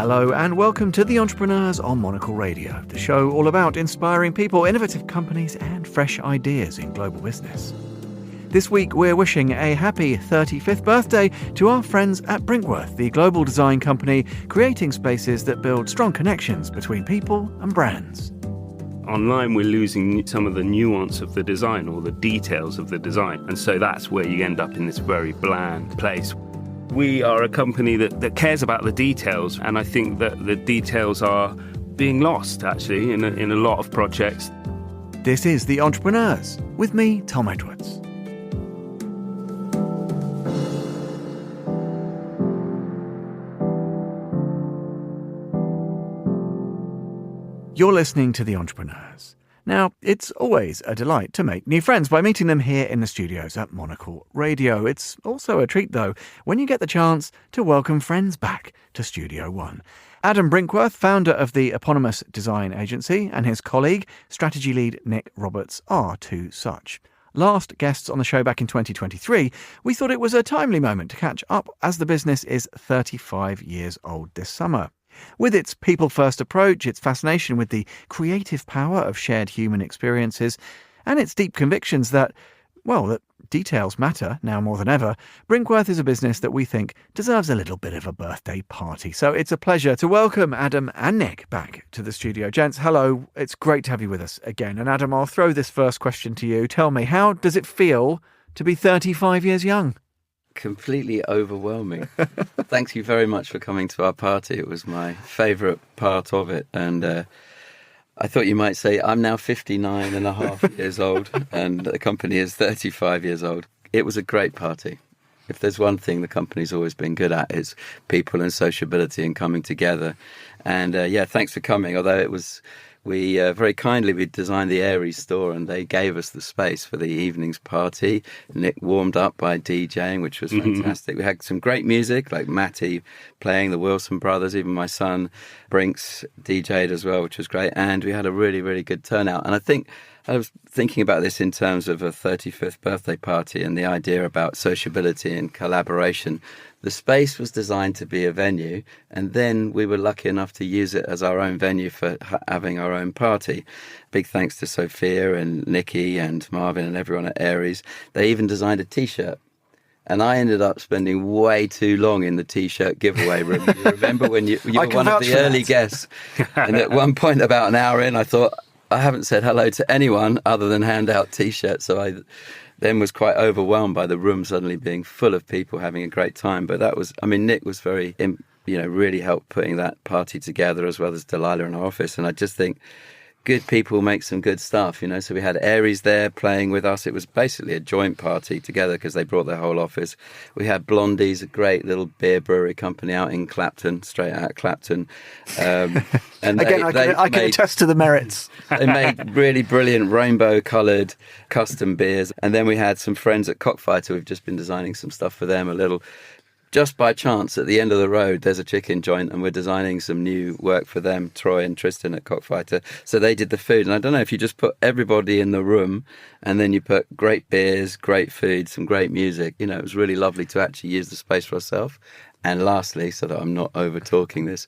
Hello and welcome to The Entrepreneurs on Monocle Radio, the show all about inspiring people, innovative companies and fresh ideas in global business. This week we're wishing a happy 35th birthday to our friends at Brinkworth, the global design company creating spaces that build strong connections between people and brands. Online, we're losing some of the nuance of the design or the details of the design. And so that's where you end up in this very bland place. We are a company that cares about the details. And I think that the details are being lost, actually, in a lot of projects. This is The Entrepreneurs with me, Tom Edwards. You're listening to The Entrepreneurs. Now, it's always a delight to make new friends by meeting them here in the studios at Monocle Radio. It's also a treat, though, when you get the chance to welcome friends back to Studio One. Adam Brinkworth, founder of the eponymous design agency, and his colleague, strategy lead Nick Roberts, are two such. Last guests on the show back in 2023, we thought it was a timely moment to catch up as the business is 35 years old this summer. With its people-first approach, its fascination with the creative power of shared human experiences, and its deep convictions that details matter now more than ever, Brinkworth is a business that we think deserves a little bit of a birthday party. So it's a pleasure to welcome Adam and Nick back to the studio. Gents, hello. It's great to have you with us again. And Adam, I'll throw this first question to you. Tell me, how does it feel to be 35 years young? Completely overwhelming. Thank you very much for coming to our party. It was my favourite part of it. And I thought you might say, I'm now 59 and a half years old and the company is 35 years old. It was a great party. If there's one thing the company's always been good at, it's people and sociability and coming together. And thanks for coming. Although we very kindly designed the Aries store and they gave us the space for the evening's party. Nick warmed up by DJing, which was fantastic. We had some great music, like Matty playing, the Wilson brothers, even my son Brinks DJ'd as well, which was great. And we had a really, really good turnout. And I was thinking about this in terms of a 35th birthday party and the idea about sociability and collaboration. The space was designed to be a venue, and then we were lucky enough to use it as our own venue for having our own party. Big thanks to Sophia and Nikki and Marvin and everyone at Aries. They even designed a T-shirt. And I ended up spending way too long in the T-shirt giveaway room. You remember when you were one of the early guests? And at one point, about an hour in, I thought, I haven't said hello to anyone other than hand out T-shirts. So I then was quite overwhelmed by the room suddenly being full of people having a great time. But Nick was very, really helped putting that party together, as well as Delilah in our office. And I just think good people make some good stuff, So we had Aries there playing with us. It was basically a joint party together because they brought their whole office. We had Blondies, a great little beer brewery company out in Clapton, straight out of Clapton. And again, I can attest to the merits. They made really brilliant rainbow-coloured custom beers. And then we had some friends at Cockfighter. We've just been designing some stuff for them, just by chance, at the end of the road, there's a chicken joint and we're designing some new work for them, Troy and Tristan at Cockfighter. So they did the food. And I don't know if you just put everybody in the room and then you put great beers, great food, some great music. It was really lovely to actually use the space for ourselves. And lastly, so that I'm not over-talking this,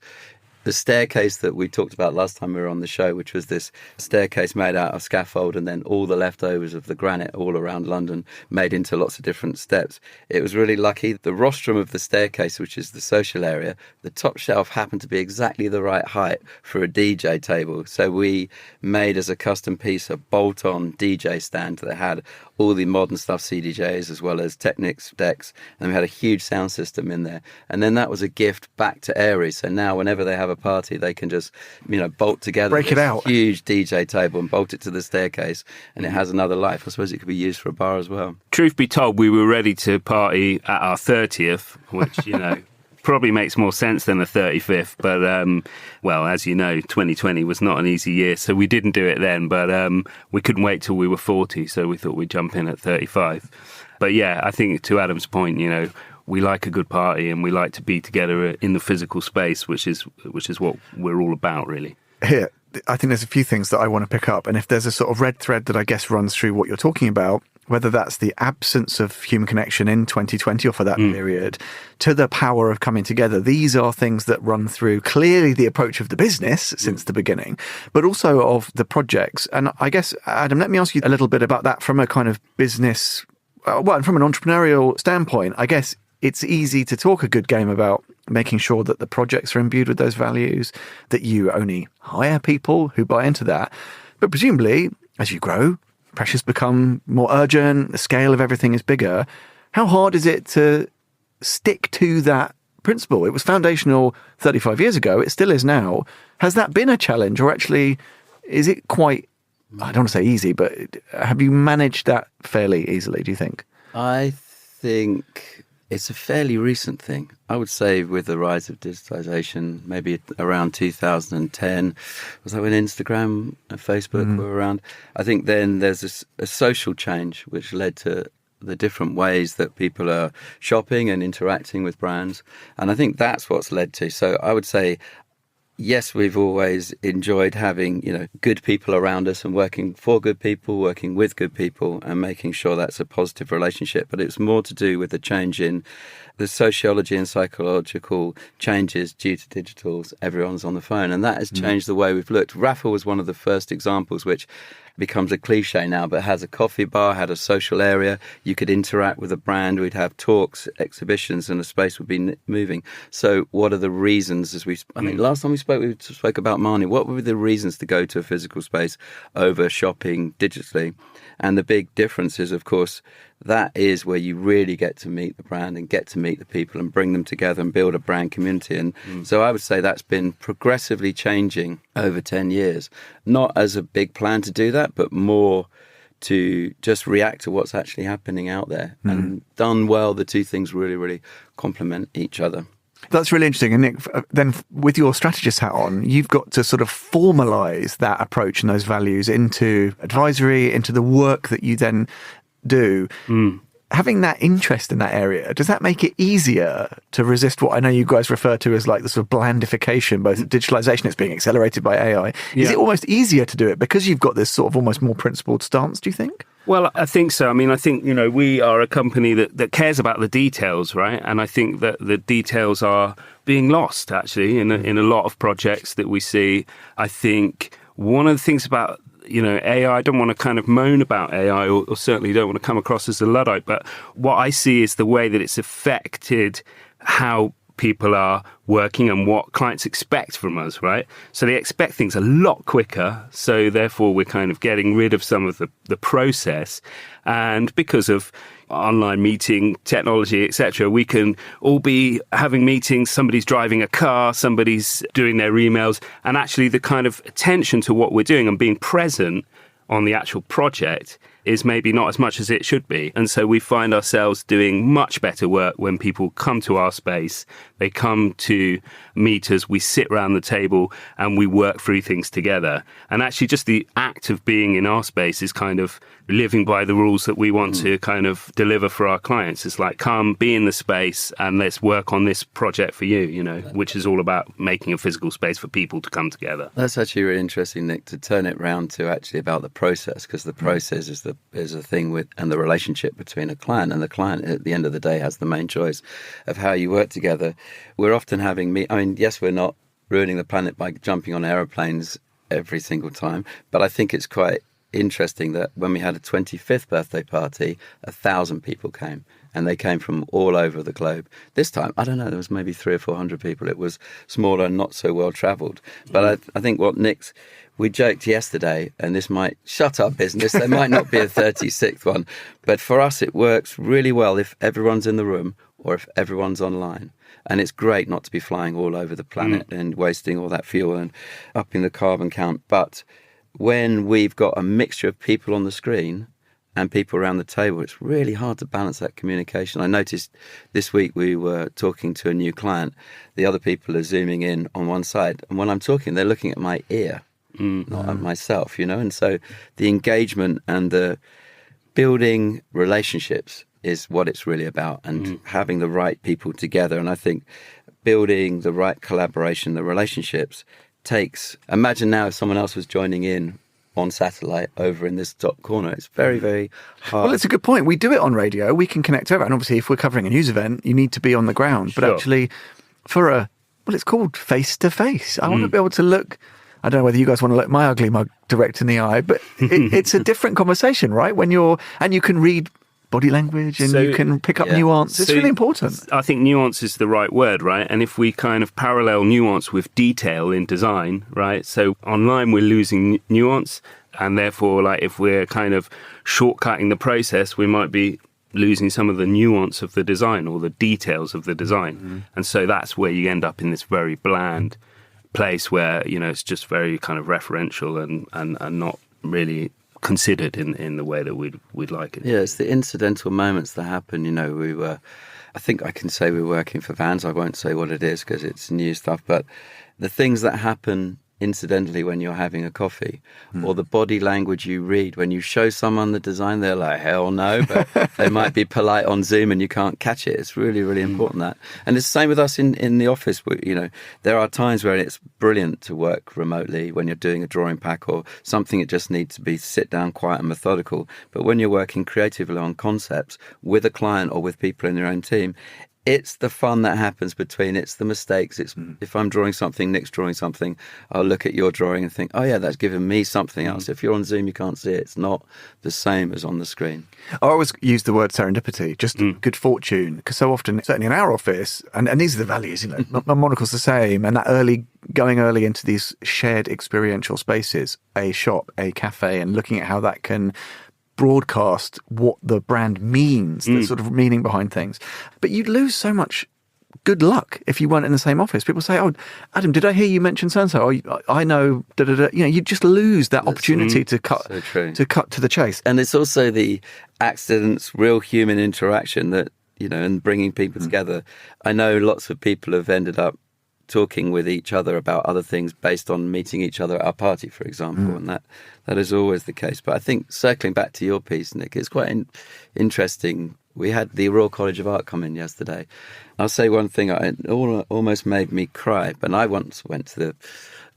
the staircase that we talked about last time we were on the show, which was this staircase made out of scaffold and then all the leftovers of the granite all around London made into lots of different steps. It was really lucky. The rostrum of the staircase, which is the social area, the top shelf happened to be exactly the right height for a DJ table. So we made as a custom piece a bolt-on DJ stand that had all the modern stuff, CDJs, as well as Technics decks. And we had a huge sound system in there. And then that was a gift back to Aries. So now whenever they have a party, they can just, bolt together break it out, huge DJ table and bolt it to the staircase, and it has another life. I suppose it could be used for a bar as well. Truth be told, we were ready to party at our 30th, which, probably makes more sense than a 35th. But, as you know, 2020 was not an easy year, so we didn't do it then. But we couldn't wait till we were 40, so we thought we'd jump in at 35. But yeah, I think to Adam's point, we like a good party and we like to be together in the physical space, which is what we're all about, really. Here, I think there's a few things that I want to pick up. And if there's a sort of red thread that I guess runs through what you're talking about, whether that's the absence of human connection in 2020 or for that period, to the power of coming together. These are things that run through clearly the approach of the business since the beginning, but also of the projects. And I guess, Adam, let me ask you a little bit about that from a kind of business, and from an entrepreneurial standpoint. I guess it's easy to talk a good game about making sure that the projects are imbued with those values, that you only hire people who buy into that. But presumably, as you grow, pressures become more urgent, the scale of everything is bigger. How hard is it to stick to that principle? It was foundational 35 years ago, it still is now. Has that been a challenge, or actually is it quite, I don't want to say easy, but have you managed that fairly easily, do you think? I think it's a fairly recent thing. I would say with the rise of digitalization, maybe around 2010, was that when Instagram and Facebook were around? I think then there's a social change which led to the different ways that people are shopping and interacting with brands. And I think that's what's led to. So I would say, yes, we've always enjoyed having, good people around us and working for good people, working with good people and making sure that's a positive relationship. But it's more to do with the change in the sociology and psychological changes due to digitals. Everyone's on the phone, and that has changed the way we've looked. Rafa was one of the first examples, which becomes a cliche now, but has a coffee bar, had a social area. You could interact with a brand. We'd have talks, exhibitions, and the space would be moving. So what are the reasons? I think last time we spoke about Marnie. What were the reasons to go to a physical space over shopping digitally? And the big difference is, of course, that is where you really get to meet the brand and get to meet the people and bring them together and build a brand community. And so I would say that's been progressively changing over 10 years, not as a big plan to do that, but more to just react to what's actually happening out there. And done well, the two things really, really complement each other. That's really interesting. And Nick, then with your strategist hat on, you've got to sort of formalize that approach and those values into advisory, into the work that you then do. Having that interest in that area, does that make it easier to resist what I know you guys refer to as like the sort of blandification, both digitalization, it's being accelerated by AI. Is it almost easier to do it because you've got this sort of almost more principled stance, do you think? Well, I think so. I mean, I think, we are a company that cares about the details, right? And I think that the details are being lost, actually, in a lot of projects that we see. I think one of the things about, AI, I don't want to kind of moan about AI or certainly don't want to come across as a Luddite, but what I see is the way that it's affected how people are working and what clients expect from us, right? So they expect things a lot quicker. So therefore, we're kind of getting rid of some of the process. And because of online meeting technology, etc., we can all be having meetings. Somebody's driving a car, somebody's doing their emails, and actually the kind of attention to what we're doing and being present on the actual project is maybe not as much as it should be. And so we find ourselves doing much better work when people come to our space, they come to meet us, we sit around the table and we work through things together. And actually just the act of being in our space is kind of living by the rules that we want to kind of deliver for our clients. It's like, come, be in the space and let's work on this project for you, which is all about making a physical space for people to come together. That's actually really interesting, Nick, to turn it round to actually about the process, because the process is a thing with, and the relationship between a client, and the client at the end of the day has the main choice of how you work together. We're often having yes, we're not ruining the planet by jumping on aeroplanes every single time, but I think it's quite interesting that when we had a 25th birthday party, 1,000 people came, and they came from all over the globe. This time, I don't know, there was maybe 300 or 400 people. It was smaller and not so well travelled. But I think we joked yesterday, and this might shut up business, there might not be a 36th one, but for us it works really well if everyone's in the room or if everyone's online. And it's great not to be flying all over the planet and wasting all that fuel and upping the carbon count. But when we've got a mixture of people on the screen and people around the table, it's really hard to balance that communication. I noticed this week we were talking to a new client. The other people are zooming in on one side. And when I'm talking, they're looking at my ear, not at myself, And so the engagement and the building relationships is what it's really about, and having the right people together. And I think building the right collaboration, the relationships takes, imagine now if someone else was joining in on satellite over in this top corner. It's very, very hard. Well, it's a good point. We do it on radio. We can connect over. And obviously, if we're covering a news event, you need to be on the ground. But actually, for it's called face-to-face. I want to be able to look... I don't know whether you guys want to look my ugly mug direct in the eye, but it's a different conversation, right? And you can read body language and you can pick up nuance. It's really important. I think nuance is the right word, right? And if we kind of parallel nuance with detail in design, right? So online we're losing nuance, and therefore, like, if we're kind of shortcutting the process, we might be losing some of the nuance of the design or the details of the design. And so that's where you end up in this very bland place where, you know, it's just very kind of referential and not really considered in the way that we'd like it. Yeah, it's the incidental moments that happen. You know, I think I can say we're working for Vans. I won't say what it is because it's new stuff, but the things that happen incidentally when you're having a coffee, or the body language you read when you show someone the design, they're like, hell no, but they might be polite on Zoom and you can't catch it. It's really, really important that. And it's the same with us in the office. You know, there are times where it's brilliant to work remotely when you're doing a drawing pack or something. It just needs to be sit down, quiet and methodical. But when you're working creatively on concepts with a client or with people in your own team, it's the fun that happens between, it's the mistakes. It's if I'm drawing something, Nick's drawing something, I'll look at your drawing and think, oh yeah, that's given me something else. If you're on Zoom, you can't see it. It's not the same as on the screen. I always use the word serendipity, just good fortune, because so often, certainly in our office, and these are the values, you know, Monocle's the same, and that going early into these shared experiential spaces, a shop, a cafe, and looking at how that can broadcast what the brand means, the sort of meaning behind things. But you'd lose so much good luck if you weren't in the same office. People say, oh, Adam, did I hear you mention so-and-so? Oh, I know, da-da-da. You know, you just lose that opportunity to cut to the chase. And it's also the accidents, real human interaction that, you know, and bringing people together. I know lots of people have ended up talking with each other about other things based on meeting each other at our party, for example, and that is always the case. But I think circling back to your piece, Nick, it's quite interesting. We had the Royal College of Art come in yesterday. I'll say one thing, it almost made me cry, but I once went to the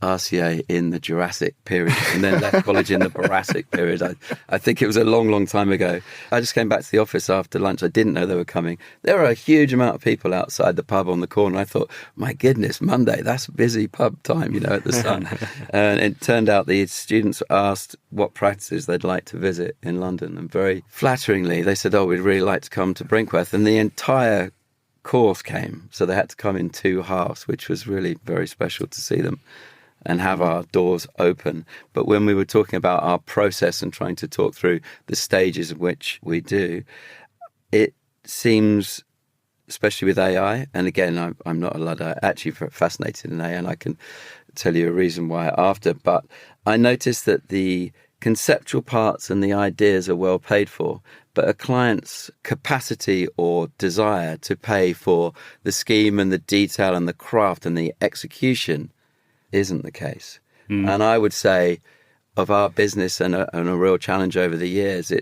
RCA in the Jurassic period and then left college in the Boracic period. I think it was a long, long time ago. I just came back to the office after lunch. I didn't know they were coming. There were a huge amount of people outside the pub on the corner. I thought, my goodness, Monday, that's busy pub time, you know, at the Sun. And it turned out the students asked what practices they'd like to visit in London. And very flatteringly, they said, oh, we'd really like to come to Brinkworth. And the entire course came. So they had to come in 2 halves, which was really very special to see them and have our doors open. But when we were talking about our process and trying to talk through the stages in which we do, it seems, especially with AI, and again, I'm not a Luddite, actually fascinated in AI, and I can tell you a reason why after, but I noticed that the conceptual parts and the ideas are well paid for, but a client's capacity or desire to pay for the scheme and the detail and the craft and the execution isn't the case. And I would say of our business and a real challenge over the years,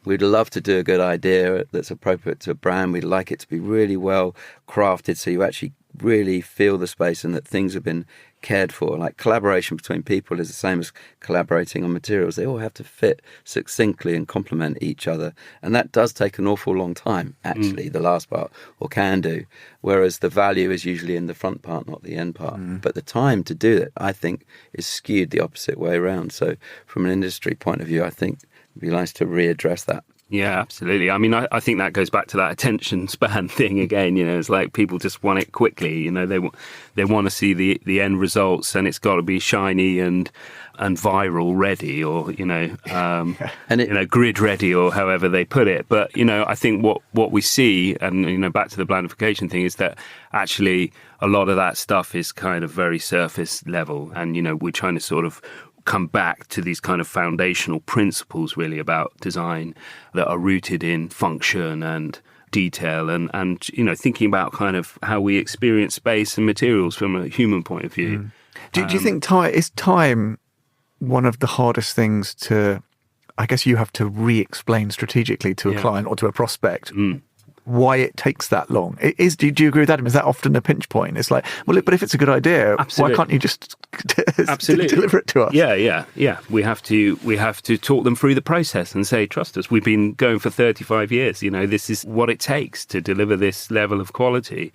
we'd love to do a good idea that's appropriate to a brand. We'd like it to be really well crafted so you actually really feel the space and that things have been cared for. Like collaboration between people is the same as collaborating on materials. They all have to fit succinctly and complement each other. And that does take an awful long time, actually, the last part, or can do. Whereas the value is usually in the front part, not the end part. But the time to do it, I think, is skewed the opposite way around. So from an industry point of view, I think it'd be nice to readdress that. Yeah, absolutely. I mean, I think that goes back to that attention span thing again. You know, it's like people just want it quickly. You know, they want to see the end results, and it's got to be shiny and viral ready, or you know, grid ready, or however they put it. But you know, I think what we see, and you know, back to the blandification thing, is that actually a lot of that stuff is kind of very surface level, and you know, we're trying to sort of come back to these kind of foundational principles really about design that are rooted in function and detail and you know, thinking about kind of how we experience space and materials from a human point of view. Do you think time one of the hardest things to, I guess you have to re-explain strategically to a client or to a prospect why it takes that long? Do you agree with that? Is that often a pinch point? It's like, well, but if it's a good idea, Absolutely. why can't you just Absolutely. deliver it to us? Yeah. We have to talk them through the process and say, trust us, we've been going for 35 years. This is what it takes to deliver this level of quality.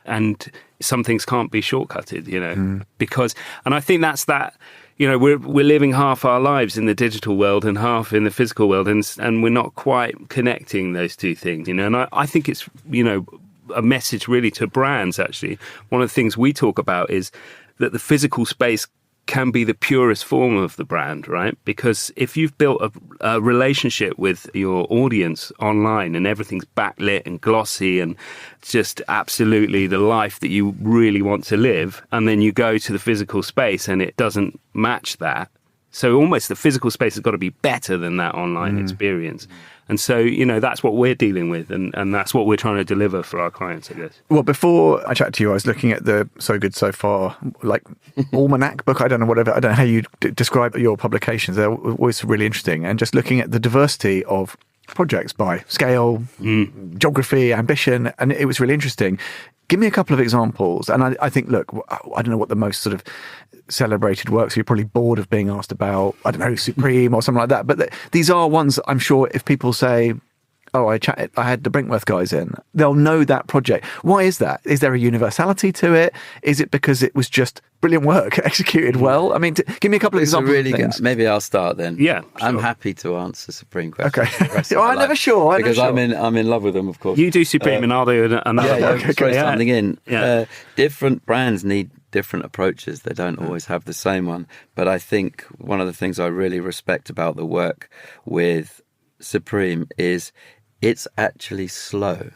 And some things can't be shortcutted, because, and I think that's that, we're living half our lives in the digital world and half in the physical world, and we're not quite connecting those two things, and I think it's, a message really to brands, actually. One of the things we talk about is that the physical space can be the purest form of the brand, right? Because if you've built a relationship with your audience online and everything's backlit and glossy and just absolutely the life that you really want to live, and then you go to the physical space and it doesn't match that, so almost the physical space has got to be better than that online experience. And so, that's what we're dealing with, and that's what we're trying to deliver for our clients, I guess. Well, before I chat to you, I was looking at the So Good So Far, almanac book. I don't know how you describe your publications. They're always really interesting. And just looking at the diversity of projects by scale, geography, ambition, and it was really interesting. Give me a couple of examples. And I think, look, I don't know what the most sort of celebrated works, you're probably bored of being asked about, I don't know, Supreme or something like that. But these are ones I'm sure if people say, oh, I had the Brinkworth guys in, they'll know that project. Why is that? Is there a universality to it? Is it because it was just brilliant work, executed well? I mean, give me a couple of examples. Really good. Maybe I'll start then. Yeah, sure. I'm happy to answer Supreme questions. Okay. I'm never sure. Because I'm in love with them, of course. You do Supreme and I'll do another one. Throw something in. Yeah. Different brands need different approaches. They don't always have the same one. But I think one of the things I really respect about the work with Supreme is it's actually slow,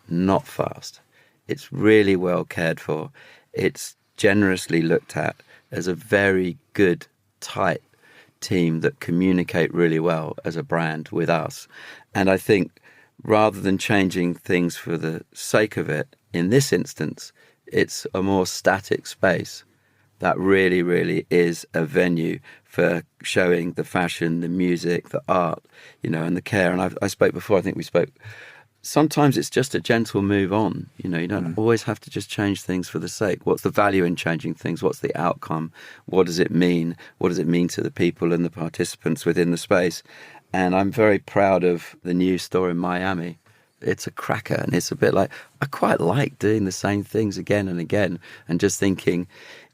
not fast. It's really well cared for. It's generously looked at as a very good, tight team that communicate really well as a brand with us. And I think rather than changing things for the sake of it, in this instance, it's a more static space that really, really is a venue for showing the fashion, the music, the art, and the care. And I spoke before, I think we spoke, sometimes it's just a gentle move on. You don't always have to just change things for the sake. What's the value in changing things? What's the outcome? What does it mean? What does it mean to the people and the participants within the space? And I'm very proud of the new store in Miami. It's a cracker, and it's a bit like, I quite like doing the same things again and again, and just thinking,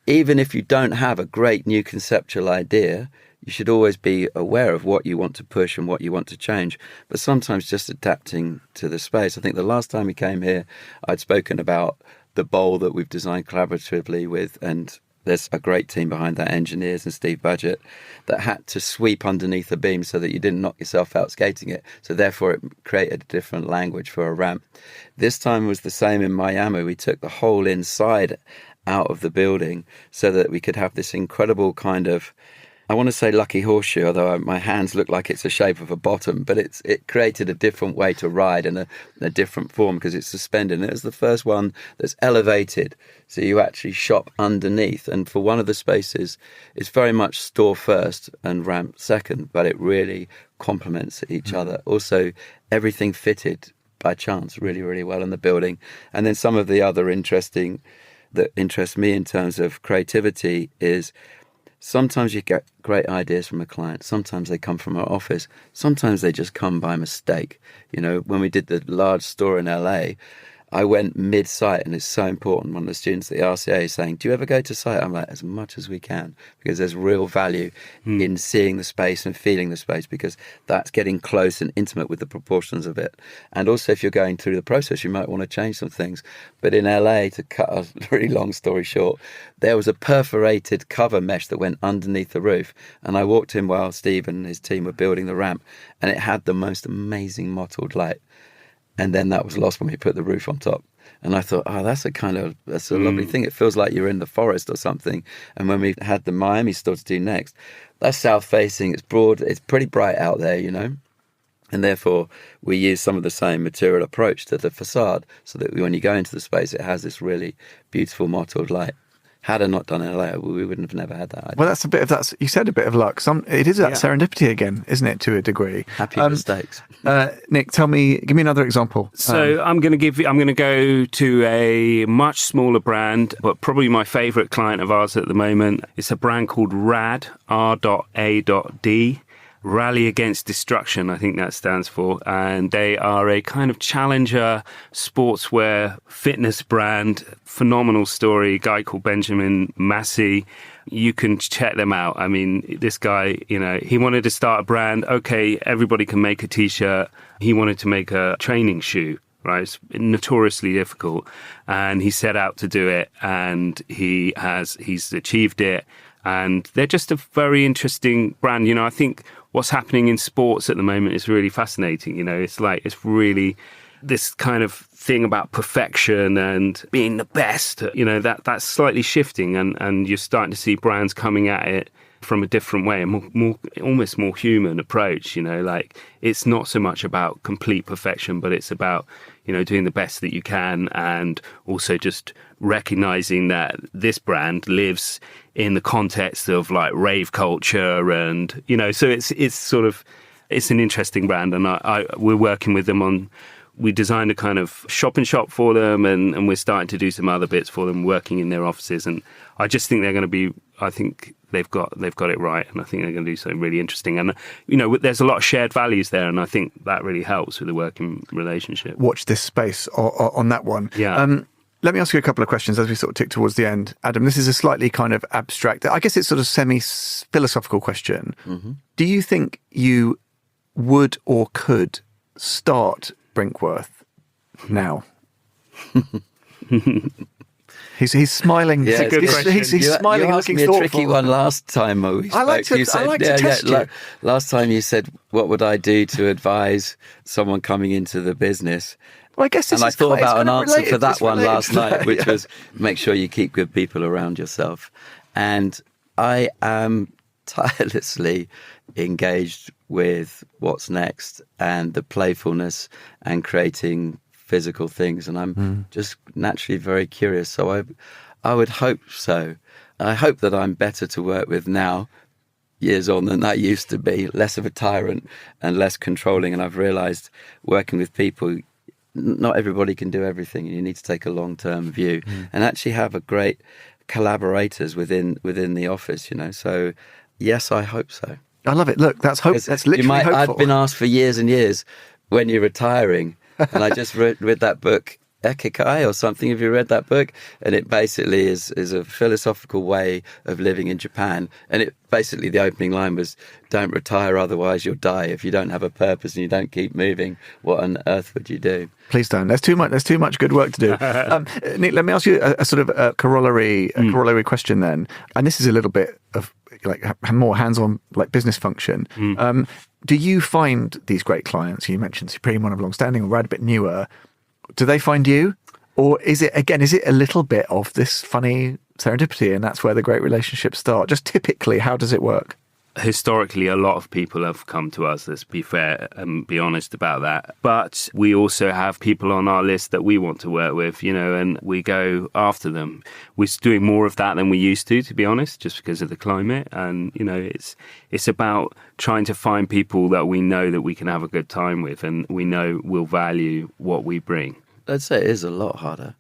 even if you don't have a great new conceptual idea, you should always be aware of what you want to push and what you want to change, but sometimes just adapting to the space. I think the last time we came here, I'd spoken about the bowl that we've designed collaboratively with, and there's a great team behind that, engineers and Steve Budgett, that had to sweep underneath the beam so that you didn't knock yourself out skating it. So therefore it created a different language for a ramp. This time was the same in Miami. We took the whole inside out of the building so that we could have this incredible kind of, I want to say lucky horseshoe, although my hands look like it's the shape of a bottom, but it created a different way to ride and a different form because it's suspended. And it was the first one that's elevated, so you actually shop underneath. And for one of the spaces, it's very much store first and ramp second, but it really complements each other. Also, everything fitted by chance really, really well in the building. And then some of the other interesting that interest me in terms of creativity is sometimes you get great ideas from a client. Sometimes they come from our office. Sometimes they just come by mistake. When we did the large store in LA, I went mid-site, and it's so important. One of the students at the RCA is saying, do you ever go to site? I'm like, as much as we can, because there's real value in seeing the space and feeling the space, because that's getting close and intimate with the proportions of it. And also, if you're going through the process, you might want to change some things. But in LA, to cut a really long story short, there was a perforated cover mesh that went underneath the roof. And I walked in while Steve and his team were building the ramp, and it had the most amazing mottled light. And then that was lost when we put the roof on top. And I thought, that's a lovely thing. It feels like you're in the forest or something. And when we had the Miami store to do next, that's south facing, it's broad, it's pretty bright out there, And therefore, we use some of the same material approach to the facade so that when you go into the space, it has this really beautiful mottled light. Had I not done LA, we wouldn't have never had that idea. Well, that's a bit of that. You said a bit of luck. It is that serendipity again, isn't it? To a degree. Happy mistakes. Nick, give me another example. So I'm going to go to a much smaller brand, but probably my favourite client of ours at the moment. It's a brand called RAD, R.A.D. Rally Against Destruction, I think that stands for. And they are a kind of challenger sportswear fitness brand. Phenomenal story. A guy called Benjamin Massey. You can check them out. I mean, this guy, he wanted to start a brand. Okay, everybody can make a T-shirt. He wanted to make a training shoe. Right, it's notoriously difficult, and he set out to do it, and he's achieved it, and they're just a very interesting brand. I think what's happening in sports at the moment is really fascinating. It's really this kind of thing about perfection and being the best. That's slightly shifting, and you're starting to see brands coming at it from a different way, a more almost more human approach. It's not so much about complete perfection, but it's about doing the best that you can, and also just recognizing that this brand lives in the context of like rave culture, and so it's an interesting brand, and we're working with them on. We designed a kind of shop for them, and we're starting to do some other bits for them, working in their offices, and I just think they're going to be. I think they've got it right, and I think they're going to do something really interesting. And there's a lot of shared values there, and I think that really helps with the working relationship. Watch this space on that one. Yeah. Let me ask you a couple of questions as we sort of tick towards the end. Adam, this is a slightly kind of abstract, I guess it's sort of semi-philosophical question. Mm-hmm. Do you think you would or could start Brinkworth now? He's smiling. Yeah, it's a good question. He's smiling, you asked looking me a thoughtful. tricky one last time. We spoke. I like to test you. Last time you said, "What would I do to advise someone coming into the business?" Well, I guess I thought about an answer for that one last night, which was make sure you keep good people around yourself. And I am tirelessly engaged with what's next and the playfulness and creating physical things, and I'm just naturally very curious. So I would hope so. I hope that I'm better to work with now, years on, than I used to be, less of a tyrant and less controlling. And I've realized working with people, not everybody can do everything. You need to take a long-term view and actually have a great collaborators within the office, So yes, I hope so. I love it. Look, that's hope. That's literally hopeful. I've been asked for years and years, when you're retiring, and I just read that book, Ekikai or something. Have you read that book? And it basically is a philosophical way of living in Japan. And it basically, the opening line was, "Don't retire, otherwise you'll die. If you don't have a purpose and you don't keep moving, what on earth would you do?" Please don't. There's too much good work to do. Nick, let me ask you a sort of a corollary question then. And this is a little bit of like more hands-on, like business function. Do you find these great clients? You mentioned Supreme, one of long-standing, or Rad, a bit newer. Do they find you? Or is it a little bit of this funny serendipity, and that's where the great relationships start? Just typically, how does it work? Historically, a lot of people have come to us, let's be fair and be honest about that. But we also have people on our list that we want to work with, and we go after them. We're doing more of that than we used to be honest, just because of the climate. And, it's about trying to find people that we know that we can have a good time with and we know will value what we bring. I'd say it is a lot harder.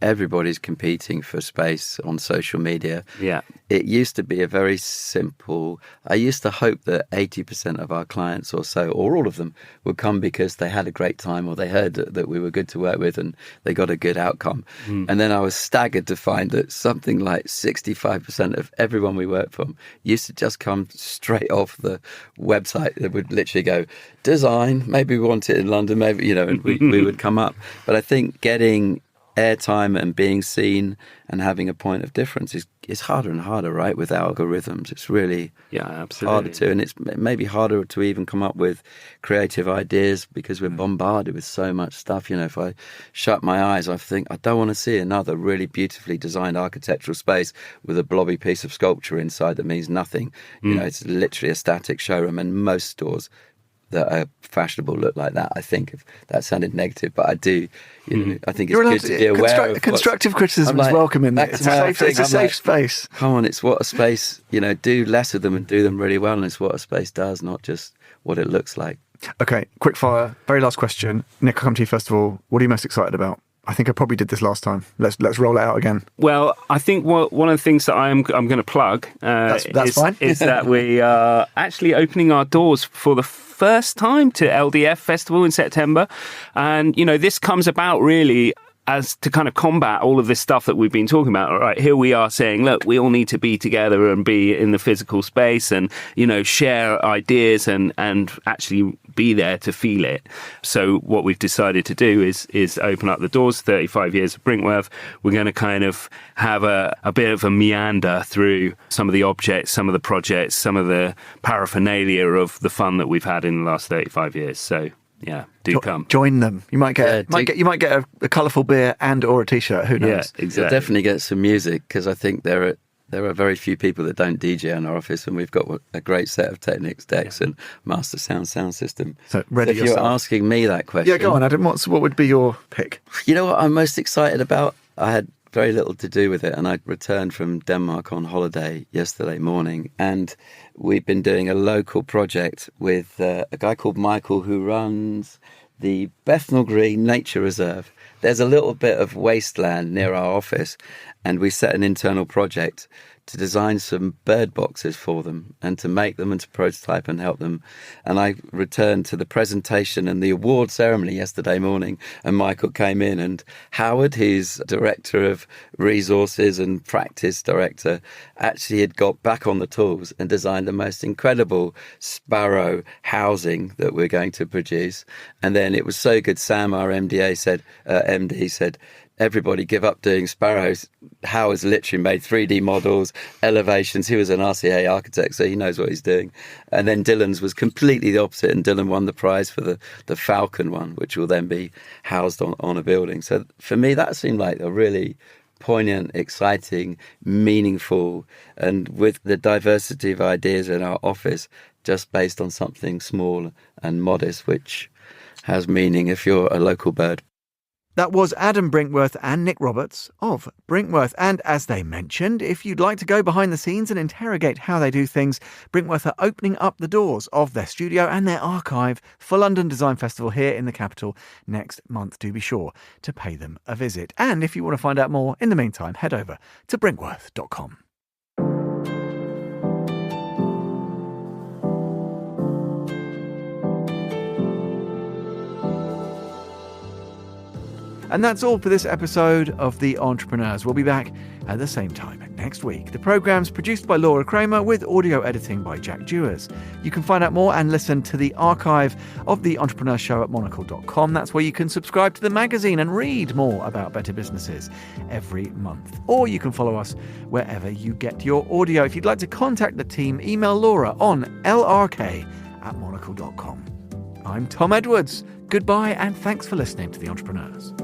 Everybody's competing for space on social media. Yeah. It used to be a very simple. I used to hope that 80% of our clients or so, or all of them, would come because they had a great time or they heard that we were good to work with and they got a good outcome. And then I was staggered to find that something like 65% of everyone we worked for used to just come straight off the website. They would literally go, design, maybe we want it in London, maybe, and we would come up. But I think getting airtime and being seen and having a point of difference is harder and harder, right? With algorithms, it's really harder to, and it's maybe harder to even come up with creative ideas because we're bombarded with so much stuff. If I shut my eyes, I think I don't want to see another really beautifully designed architectural space with a blobby piece of sculpture inside that means nothing. It's literally a static showroom, and most stores that are fashionable look like that. I think if that sounded negative, but I do. I think it's good to be aware of constructive criticism is welcome in there. It's a safe space. Come on, it's what a space. Do less of them and do them really well, and it's what a space does, not just what it looks like. Okay, quick fire. Very last question. Nick, I'll come to you first of all. What are you most excited about? I think I probably did this last time. Let's roll it out again. Well, I think one of the things that I'm going to plug is that we are actually opening our doors for the first time to LDF Festival in September. And, this comes about really as to kind of combat all of this stuff that we've been talking about. All right, here we are saying, look, we all need to be together and be in the physical space and, share ideas and actually be there to feel it. So what we've decided to do is open up the doors, 35 years of Brinkworth. We're going to kind of have a bit of a meander through some of the objects, some of the projects, some of the paraphernalia of the fun that we've had in the last 35 years. So yeah, come. Join them. You might get a colourful beer and or a T-shirt. Who knows? Yeah, exactly. You'll definitely get some music, because I think there are very few people that don't DJ in our office, and we've got a great set of Technics decks and master sound system. So ready if you're asking me that question, yeah, go on, Adam. What would be your pick? You know what I'm most excited about? I had very little to do with it, and I returned from Denmark on holiday yesterday morning, and we've been doing a local project with a guy called Michael who runs the Bethnal Green Nature Reserve. There's a little bit of wasteland near our office, and we set an internal project to design some bird boxes for them and to make them and to prototype and help them. And I returned to the presentation and the award ceremony yesterday morning, and Michael came in, and Howard, who's director of resources and practice director, actually had got back on the tools and designed the most incredible sparrow housing that we're going to produce. And then it was so good, Sam, our MD said, everybody give up doing sparrows. Howard's literally made 3D models, elevations. He was an RCA architect, so he knows what he's doing. And then Dylan's was completely the opposite, and Dylan won the prize for the Falcon one, which will then be housed on a building. So for me, that seemed like a really poignant, exciting, meaningful, and with the diversity of ideas in our office, just based on something small and modest, which has meaning if you're a local bird. That was Adam Brinkworth and Nick Roberts of Brinkworth. And as they mentioned, if you'd like to go behind the scenes and interrogate how they do things, Brinkworth are opening up the doors of their studio and their archive for London Design Festival here in the capital next month. Do be sure to pay them a visit. And if you want to find out more, in the meantime, head over to brinkworth.com. And that's all for this episode of The Entrepreneurs. We'll be back at the same time next week. The programme's produced by Laura Kramer with audio editing by Jack Dewars. You can find out more and listen to the archive of The Entrepreneur Show at monocle.com. That's where you can subscribe to the magazine and read more about better businesses every month. Or you can follow us wherever you get your audio. If you'd like to contact the team, email Laura on lrk@monocle.com. I'm Tom Edwards. Goodbye and thanks for listening to The Entrepreneurs.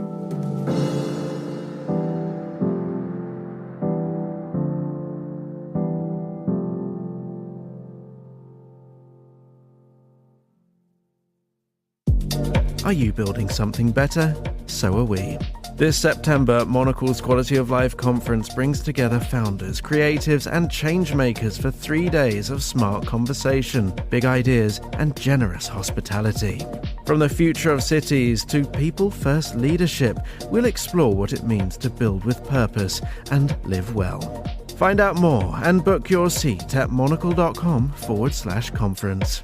Are you building something better? So are we. This September, Monocle's Quality of Life Conference brings together founders, creatives and change makers for 3 days of smart conversation, big ideas and generous hospitality. From the future of cities to people-first leadership, we'll explore what it means to build with purpose and live well. Find out more and book your seat at monocle.com/conference.